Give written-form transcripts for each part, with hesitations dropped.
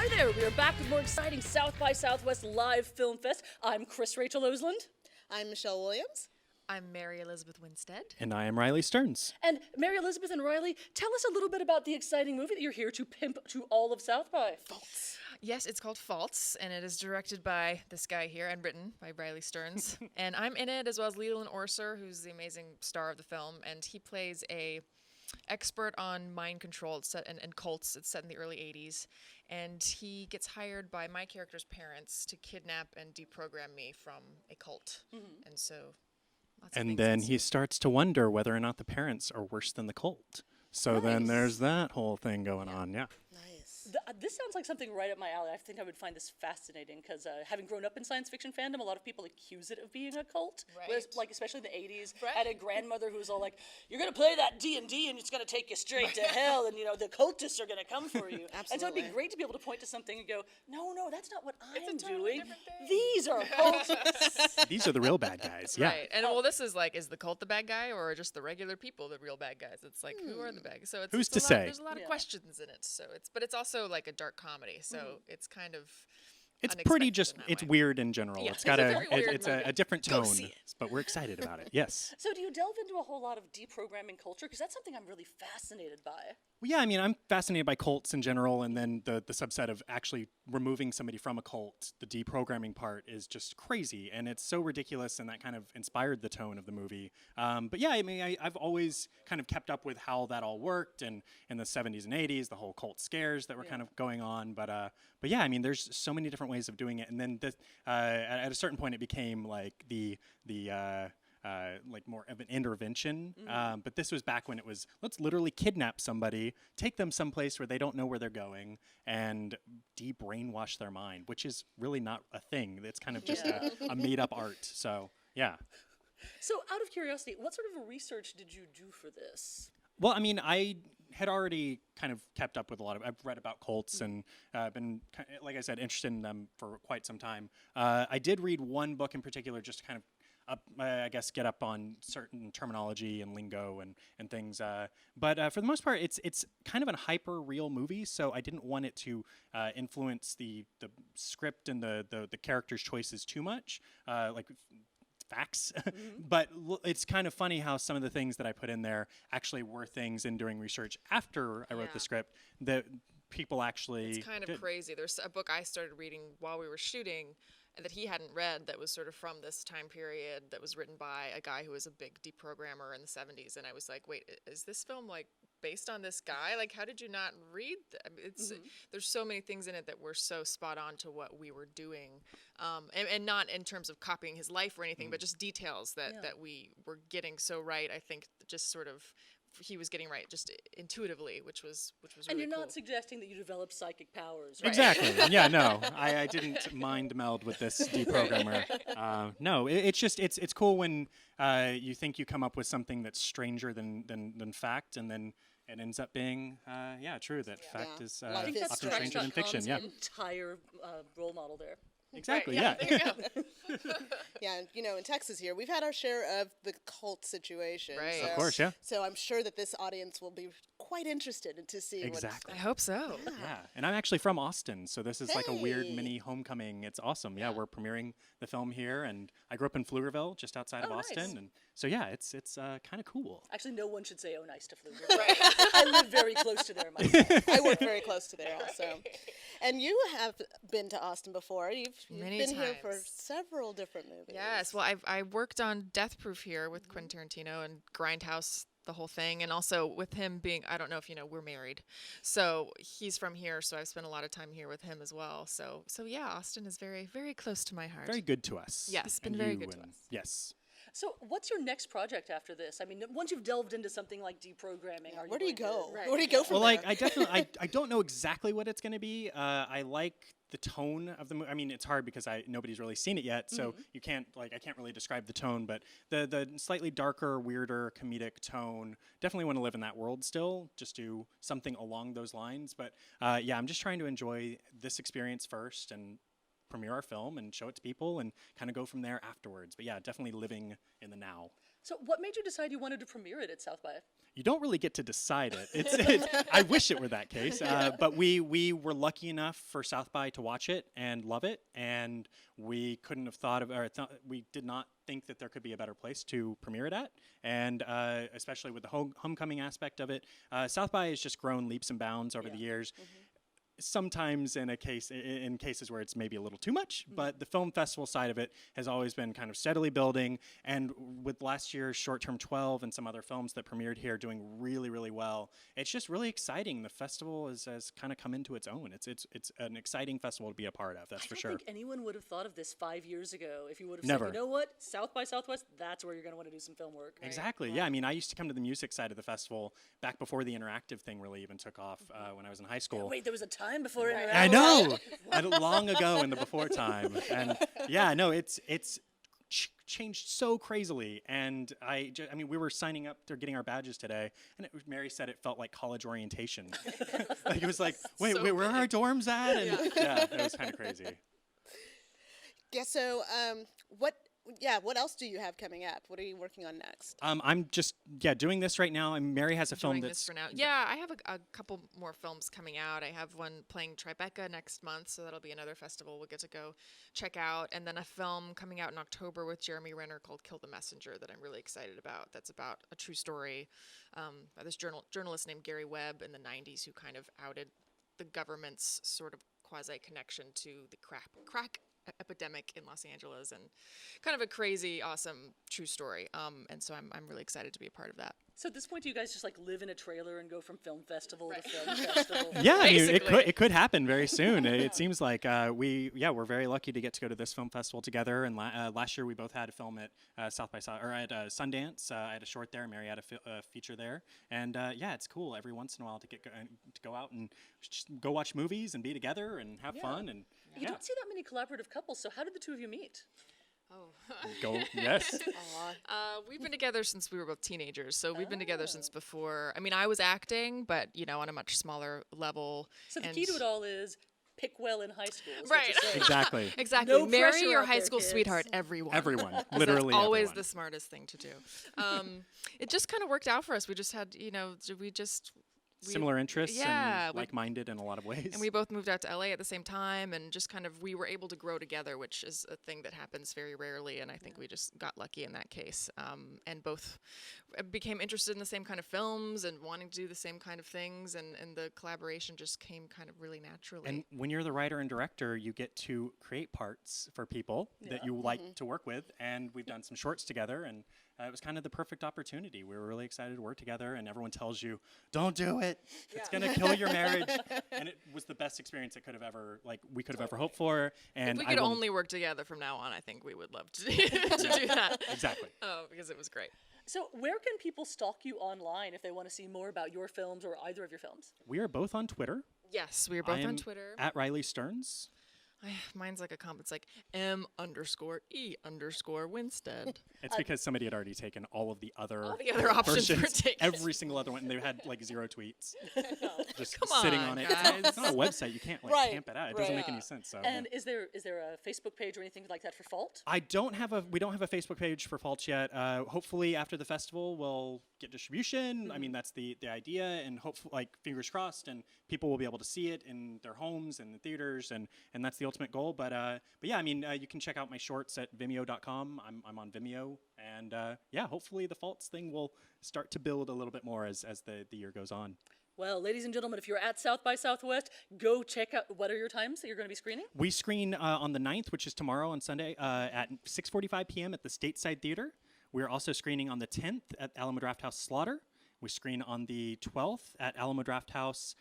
Hi there, we are back with more exciting South by Southwest Live Film Fest. I'm Chris-Rachael Osland. I'm Michelle Williams. I'm Mary Elizabeth Winstead. And I am Riley Stearns. And Mary Elizabeth and Riley, tell us a little bit about the exciting movie that you're here to pimp to all of South by. Faults. Yes, it's called Faults, and it is directed by this guy here and written by Riley Stearns. And I'm in it, as well as Leland Orser, who's the amazing star of the film, and he plays a expert on mind control and cults. It's set in the early 80s, and he gets hired by my character's parents to kidnap and deprogram me from a cult. And so and then he starts to wonder whether or not the parents are worse than the cult. So then there's that whole thing going on, yeah. Nice. This sounds like something right up my alley. I think I would find this fascinating because having grown up in science fiction fandom, a lot of people accuse it of being a cult. Right. Whereas, like, especially in the 80s, Right. I had a grandmother who was all like, you're going to play that D&D and it's going to take you straight to hell and, you know, the cultists are going to come for you. And so it'd be great to be able to point to something and go, no, that's not what I'm totally doing. different thing." These are cultists. These are the real bad guys, yeah. Right, and well, this is like, is the cult the bad guy, or just the regular people the real bad guys? It's like, who are the bad guys? So it's Who's it's to a lot, say? There's a lot of questions in it. So but it's also like a dark comedy. So it's kind of It's pretty unexpected just, in that it's way. weird in general. Yeah, It's got it's a very weird it's a movie. different Go tone, see it. but we're excited about it, yes. So do you delve into a whole lot of deprogramming culture? Because that's something I'm really fascinated by. Well, yeah, I mean, I'm fascinated by cults in general, and then the subset of actually removing somebody from a cult, the deprogramming part is just crazy, and it's so ridiculous, and that kind of inspired the tone of the movie. But yeah, I mean, I've always kind of kept up with how that all worked, and in the 70s and 80s, the whole cult scares that were kind of going on. But yeah, I mean, there's so many different ways of doing it, and then at a certain point, it became like like more of an intervention. But this was back when it was, let's literally kidnap somebody, take them someplace where they don't know where they're going, and de-brainwash their mind, which is really not a thing. It's kind of just a made-up art. So, yeah. So out of curiosity, what sort of research did you do for this? Well, I mean, I had already kind of kept up with I've read about cults and been, like I said, interested in them for quite some time. I did read one book in particular just to kind of I guess get up on certain terminology and lingo and things. But for the most part, it's kind of a hyper real movie, so I didn't want it to influence the script and the characters' choices too much, like facts. But it's kind of funny how some of the things that I put in there actually were things in doing research after I wrote the script that people actually It's kind of crazy. There's a book I started reading while we were shooting that he hadn't read that was sort of from this time period that was written by a guy who was a big deprogrammer in the 70s. And I was like, wait, is this film like based on this guy? Like, how did you not read that? It's there's so many things in it that were so spot on to what we were doing. And not in terms of copying his life or anything, but just details that we were getting so right. I think just sort of he was getting right just intuitively, which was really And you're cool. not suggesting that you develop psychic powers, right? Exactly. Yeah, no, I didn't mind meld with this deprogrammer. No, it's just it's cool when you think you come up with something that's stranger than fact, and then it ends up being true that fact is I think that's often stranger than fiction. Yeah, entire role model there. exactly. Right, Yeah. there you go. Yeah, and you know, in Texas here, we've had our share of the cult situation. Right. So, Of course, yeah. So I'm sure that this audience will be quite interested to see Exactly. I hope so. Yeah, and I'm actually from Austin, so this is like a weird Hey. mini homecoming. It's awesome. Yeah, we're premiering the film here, and I grew up in Pflugerville, just outside of Austin, nice. and so yeah, it's kind of cool. Actually, no one should say "oh nice" to Pflugerville. I live very close to there myself. I work very close to there also. And you have been to Austin before. You've Many been here for times. several different movies. Yes, well, I worked on Death Proof here with Quentin Tarantino and Grindhouse, the whole thing, and also with him being, I don't know if you know, we're married, so he's from here, so I've spent a lot of time here with him as well. So yeah, Austin is very, very close to my heart. Very good to us. Yes, been and very you good to and- us. Yes. So, what's your next project after this? I mean, once you've delved into something like deprogramming, are you Where do you going go? to- Right. Where do you go from Well, there? like I definitely I don't know exactly what it's going to be. I like the tone of the movie. I mean, it's hard because nobody's really seen it yet, so you can't I can't really describe the tone. But the slightly darker, weirder, comedic tone. Definitely want to live in that world still. Just do something along those lines. But yeah, I'm just trying to enjoy this experience first and premiere our film and show it to people and kind of go from there afterwards. But yeah, definitely living in the now. So what made you decide you wanted to premiere it at South by? You don't really get to decide it. I wish it were that case, but we were lucky enough for South by to watch it and love it, and we couldn't have thought of, we did not think that there could be a better place to premiere it at, and especially with the homecoming aspect of it. South by has just grown leaps and bounds over the years. Sometimes in cases where it's maybe a little too much, but the film festival side of it has always been kind of steadily building, and with last year's Short Term 12 and some other films that premiered here doing really, really well, it's just really exciting. The festival has kind of come into its own. It's an exciting festival to be a part of, that's for sure. I don't think anyone would have thought of this 5 years ago if you would have Never. said, you know what, South by Southwest, that's where you're going to want to do some film work. Right? Exactly, yeah. I mean, I used to come to the music side of the festival back before the interactive thing really even took off when I was in high school. Wait, there was a time before interactive? I know, long ago in the before time, and yeah, no, it's changed so crazily. And I mean, we were signing up to getting our badges today, and Mary said it felt like college orientation. Like it was like, wait, where are our dorms at? And yeah, it was kind of crazy. Yeah. So, what else do you have coming up? What are you working on next? I'm just doing this right now. And Mary has a film that's for now. Yeah, I have a couple more films coming out. I have one playing Tribeca next month, so that'll be another festival we'll get to go check out. And then a film coming out in October with Jeremy Renner called Kill the Messenger that I'm really excited about. That's about a true story by this journalist named Gary Webb in the 90s who kind of outed the government's sort of quasi-connection to the crack epidemic in Los Angeles, and kind of a crazy, awesome true story. And so I'm really excited to be a part of that. So at this point, do you guys just like live in a trailer and go from film festival to film festival? Yeah, I mean, it could happen very soon. It seems like we're very lucky to get to go to this film festival together. And last year we both had a film at South by South or at Sundance. I had a short there. Mary had a feature there. And it's cool every once in a while to go out and just go watch movies and be together and have fun. And you don't see that many collaborative couples. So how did the two of you meet? Yes. We've been together since we were both teenagers, so we've been together since before. I mean, I was acting, but on a much smaller level. So the key to it all is pick well in high school. Right. Exactly. Exactly. No Marry your out high there, school kids. sweetheart, everyone. Everyone. Literally That's always everyone. the smartest thing to do. It just kind of worked out for us. We just had, Similar interests yeah, and like-minded in a lot of ways. And we both moved out to LA at the same time, and just kind of we were able to grow together, which is a thing that happens very rarely, and I think we just got lucky in that case. And both became interested in the same kind of films and wanting to do the same kind of things, and the collaboration just came kind of really naturally. And when you're the writer and director, you get to create parts for people that you like to work with, and we've done some shorts together, and it was kind of the perfect opportunity. We were really excited to work together, and everyone tells you, don't do it. It's going to kill your marriage. And it was the best experience we could have ever hoped for. And if we could only work together from now on, I think we would love to do that. Exactly. Oh, because it was great. So where can people stalk you online if they want to see more about your films or either of your films? We are both on Twitter. Yes, we are both on Twitter. At Riley Stearns. Mine's like it's like M_E_Winstead. It's because somebody had already taken all of the other options were taken. Every single other one, and they had like 0 tweets. Just Come sitting on, on it. guys. It's not a website. You can't camp it out. It doesn't make any sense. So. And is there a Facebook page or anything like that for Fault? We don't have a Facebook page for Fault yet. Hopefully after the festival we'll get distribution. I mean, that's the idea, and hopefully, like, fingers crossed, and people will be able to see it in their homes and the theaters, and that's the ultimate goal. But yeah, I mean, you can check out my shorts at vimeo.com. I'm on Vimeo, and hopefully the Faults thing will start to build a little bit more as the year goes on. Well, ladies and gentlemen, if you're at South by Southwest, go check out. What are your times that you're going to be screening? We screen on the 9th, which is tomorrow on Sunday, at 6:45 p.m. at the Stateside Theater. We're also screening on the 10th at Alamo Drafthouse Slaughter. We screen on the 12th at Alamo Drafthouse,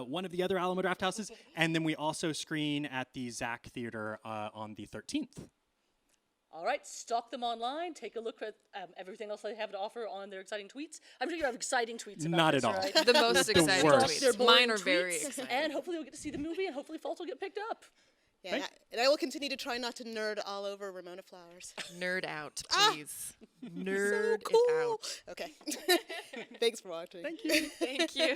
one of the other Alamo Drafthouses, and then we also screen at the Zach Theater on the 13th. All right, stalk them online. Take a look at everything else they have to offer on their exciting tweets. I'm sure you have exciting tweets about Not this, at all. right? The most exciting worst. Their tweets. boring Mine are very tweets, exciting. And hopefully we'll get to see the movie, and hopefully Fault will get picked up. Yeah, and I will continue to try not to nerd all over Ramona Flowers. Nerd out, please. Nerd So cool. it out. Okay. Thanks for watching. Thank you. Thank you.